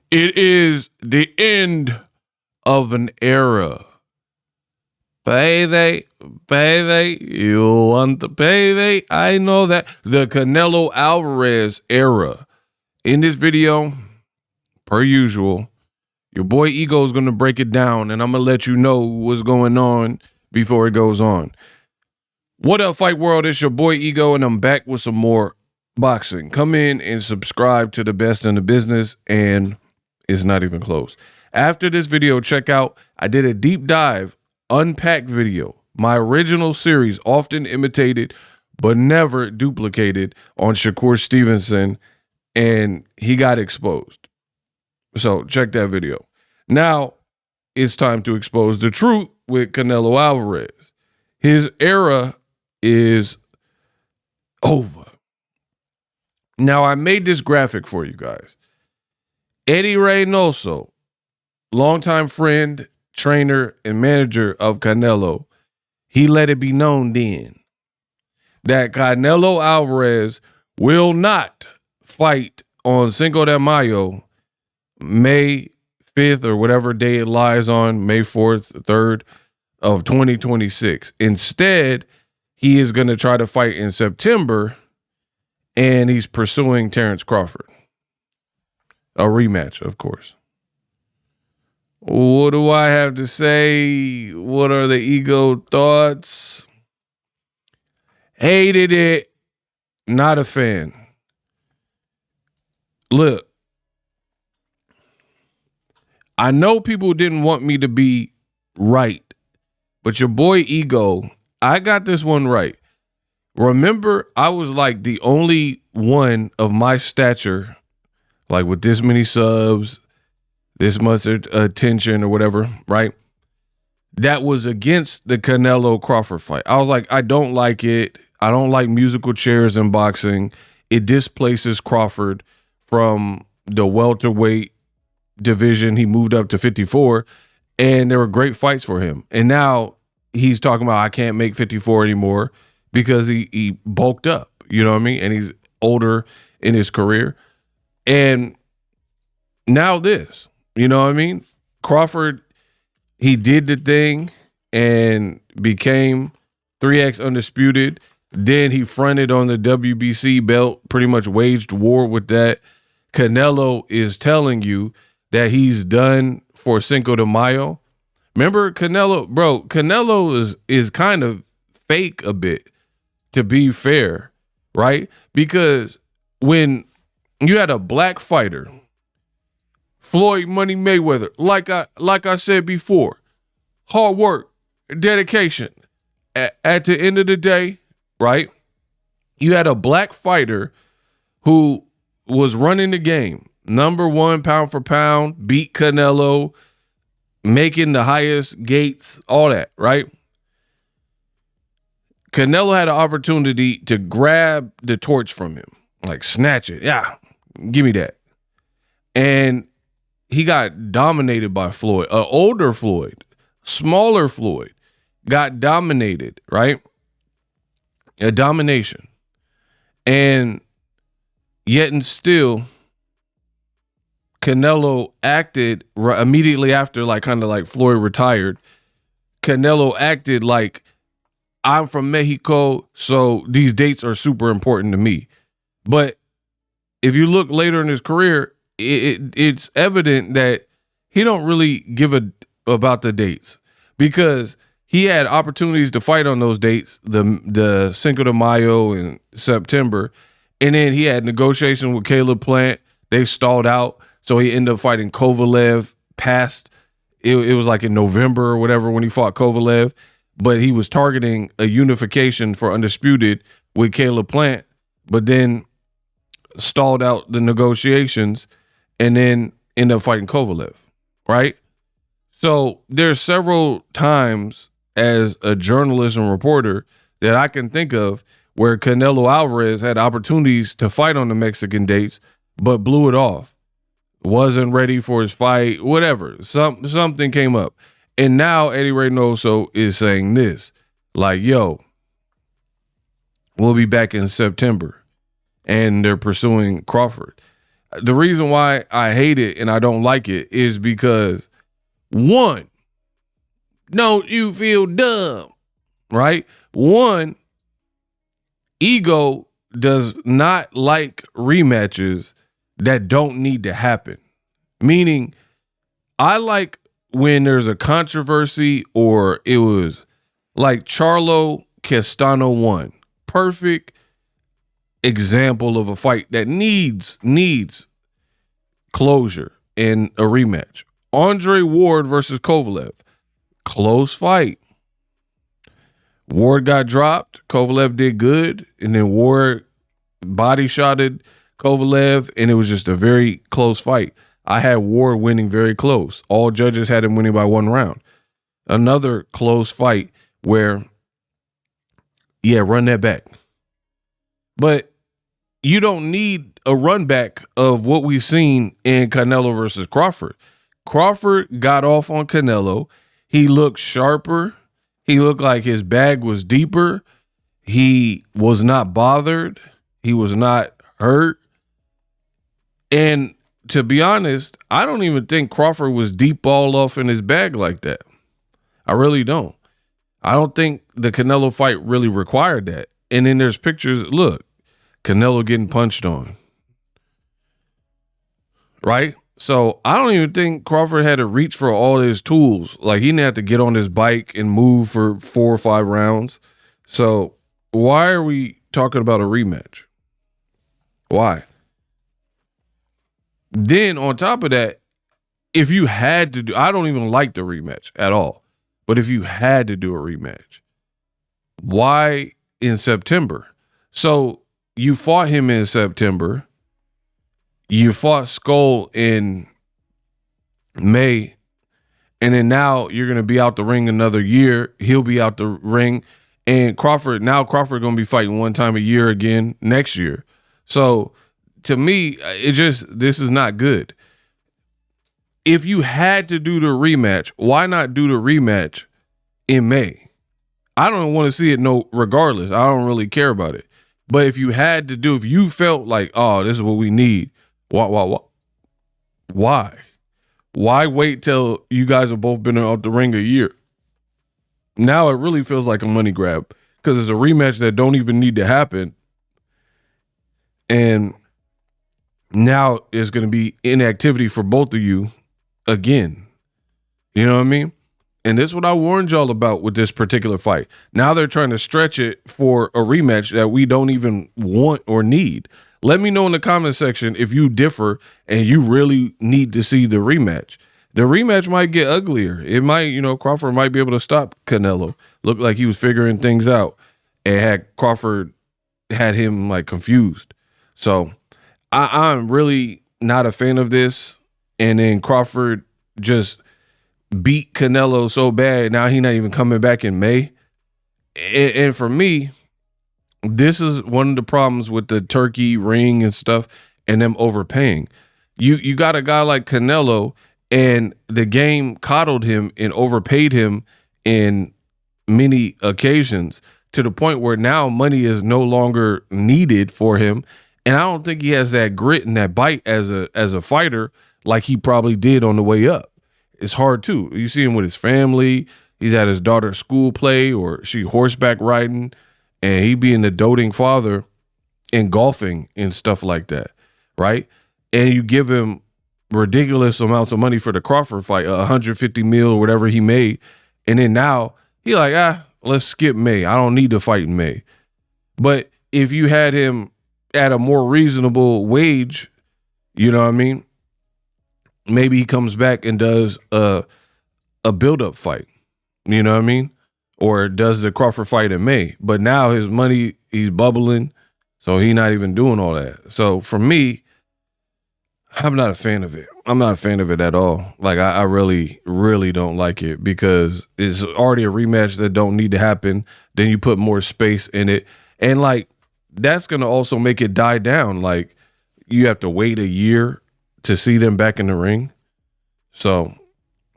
It is the end of an era. Payday, payday, you want the payday? I know that. The Canelo Alvarez era. In this video, per usual, your boy Ego is going to break it down, and I'm going to let you know what's going on before it goes on. What up, Fight World? It's your boy Ego, and I'm back with some more boxing. Come in and subscribe to the best in the business, and it's not even close. After this video, check out, I did a deep dive, unpacked video, my original series, often imitated but never duplicated, on Shakur Stevenson, and he got exposed. So check that video. Now it's time to expose the truth with Canelo Alvarez. His era is over. Now, I made this graphic for you guys. Eddie Reynoso, longtime friend, trainer, and manager of Canelo, he let it be known then that Canelo Alvarez will not fight on Cinco de Mayo, May 5th or whatever day it lies on, May 4th, 3rd of 2026. Instead, he is going to try to fight in September, and he's pursuing Terence Crawford. A rematch, of course. What do I have to say? What are the Ego thoughts? Hated it. Not a fan. Look, I know people didn't want me to be right, but your boy Ego, I got this one right. Remember, I was like the only one of my stature, like with this many subs, this much attention or whatever, right? That was against the Canelo Crawford fight. I was like, I don't like it. I don't like musical chairs in boxing. It displaces Crawford from the welterweight division. He moved up to 54, and there were great fights for him. And now he's talking about, I can't make 54 anymore because he bulked up, you know what I mean? And he's older in his career. And now this, you know what I mean? Crawford, he did the thing and became 3X undisputed. Then he fronted on the WBC belt, pretty much waged war with that. Canelo is telling you that he's done for Cinco de Mayo. Remember Canelo, bro, Canelo is kind of fake a bit, to be fair, right? Because when you had a black fighter, Floyd Money Mayweather, like I said before, hard work, dedication. At the end of the day, right? You had a black fighter who was running the game, number one pound for pound, beat Canelo, making the highest gates, all that, right? Canelo had an opportunity to grab the torch from him, like snatch it. Yeah, give me that. And he got dominated by Floyd, an older Floyd, smaller Floyd, got dominated, right? A domination. And yet and still, Canelo acted immediately after, like kind of like Floyd retired. Canelo acted like, I'm from Mexico, so these dates are super important to me. But if you look later in his career, it's evident that he don't really give about the dates, because he had opportunities to fight on those dates, the Cinco de Mayo in September, and then he had negotiations with Caleb Plant. They stalled out, so he ended up fighting Kovalev past. It was like in November or whatever when he fought Kovalev, but he was targeting a unification for Undisputed with Caleb Plant, but then stalled out the negotiations and then ended up fighting Kovalev, right? So there's several times as a journalist and reporter that I can think of where Canelo Alvarez had opportunities to fight on the Mexican dates, but blew it off. Wasn't ready for his fight, whatever. Something came up. And now Eddie Reynoso is saying this, like, yo, we'll be back in September. And they're pursuing Crawford. the reason why I hate it and I don't like it is because, one, don't you feel dumb, right? One, ego does not like rematches that don't need to happen. Meaning, I like when there's a controversy or it was like Charlo Castano won. Perfect example of a fight that needs closure in a rematch. Andre Ward versus Kovalev. Close fight. Ward got dropped. Kovalev did good. And then Ward body shotted Kovalev. And it was just a very close fight. I had Ward winning very close. All judges had him winning by 1 round. Another close fight where, yeah, run that back. But you don't need a run back of what we've seen in Canelo versus Crawford. Crawford got off on Canelo. He looked sharper. He looked like his bag was deeper. He was not bothered. He was not hurt. And to be honest, I don't even think Crawford was deep all off in his bag like that. I really don't. I don't think the Canelo fight really required that. And then there's pictures. Look, Canelo getting punched on. Right? So I don't even think Crawford had to reach for all his tools. Like, he didn't have to get on his bike and move for 4 or 5 rounds. So why are we talking about a rematch? Why? Then on top of that, if you had to do, I don't even like the rematch at all. But if you had to do a rematch, why in September? So you fought him in September. You fought Skull in May. And then now you're going to be out the ring another year. He'll be out the ring. And Crawford going to be fighting 1 time a year again next year. So to me, this is not good. If you had to do the rematch, why not do the rematch in May? I don't want to see it regardless. I don't really care about it. But if you had to if you felt like, oh, this is what we need, why? Why wait till you guys have both been out the ring a year? Now it really feels like a money grab because it's a rematch that don't even need to happen. And now it's going to be inactivity for both of you again. You know what I mean? And this is what I warned y'all about with this particular fight. Now they're trying to stretch it for a rematch that we don't even want or need. Let me know in the comment section if you differ and you really need to see the rematch. The rematch might get uglier. It might, Crawford might be able to stop Canelo. Looked like he was figuring things out and Crawford had him like confused. So I'm really not a fan of this. And then Crawford just beat Canelo so bad. Now he's not even coming back in May. And for me, this is one of the problems with the Turkey ring and stuff and them overpaying. You got a guy like Canelo and the game coddled him and overpaid him in many occasions to the point where now money is no longer needed for him. And I don't think he has that grit and that bite as a fighter like he probably did on the way up. It's hard too. You see him with his family. He's at his daughter's school play or she horseback riding and he being the doting father and golfing and stuff like that, right? And you give him ridiculous amounts of money for the Crawford fight, 150 mil or whatever he made. And then now he like, let's skip May. I don't need to fight in May. But if you had him at a more reasonable wage, you know what I mean? Maybe he comes back and does a build-up fight, you know what I mean? Or does the Crawford fight in May. But now his money, he's bubbling, so he's not even doing all that. So for me, I'm not a fan of it. I'm not a fan of it at all. Like, I really, really don't like it because it's already a rematch that don't need to happen. Then you put more space in it. And, like, that's going to also make it die down. Like, you have to wait a year to see them back in the ring. So,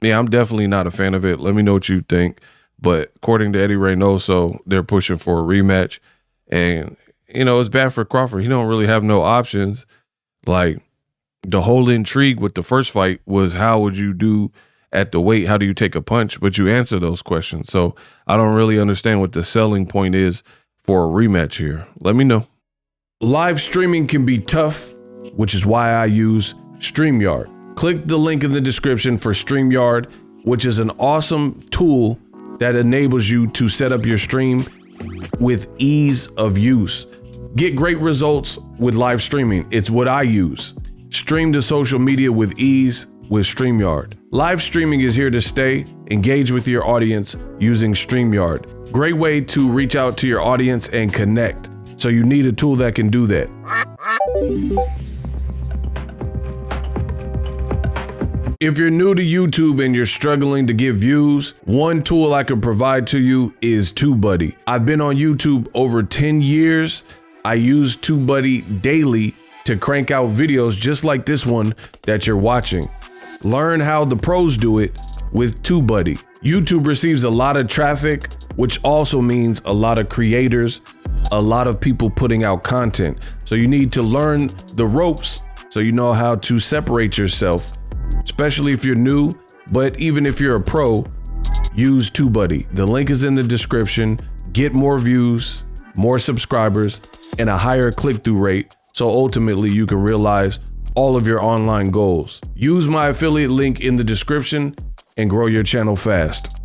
yeah, I'm definitely not a fan of it. Let me know what you think. But according to Eddie Reynoso, they're pushing for a rematch. And, it's bad for Crawford. He don't really have no options. Like, the whole intrigue with the first fight was how would you do at the weight? How do you take a punch? But you answer those questions. So I don't really understand what the selling point is for a rematch here. Let me know. Live streaming can be tough, which is why I use StreamYard. Click the link in the description for StreamYard, which is an awesome tool that enables you to set up your stream with ease of use. Get great results with live streaming. It's what I use. Stream to social media with ease with StreamYard. Live streaming is here to stay. Engage with your audience using StreamYard. Great way to reach out to your audience and connect. So you need a tool that can do that. If you're new to YouTube and you're struggling to get views, one tool I can provide to you is TubeBuddy. I've been on YouTube over 10 years. I use TubeBuddy daily to crank out videos just like this one that you're watching. Learn how the pros do it with TubeBuddy. YouTube receives a lot of traffic, which also means a lot of creators, a lot of people putting out content. So you need to learn the ropes so you know how to separate yourself, especially if you're new, but even if you're a pro, use TubeBuddy. The link is in the description. Get more views, more subscribers, and a higher click-through rate, so ultimately you can realize all of your online goals. Use my affiliate link in the description and grow your channel fast.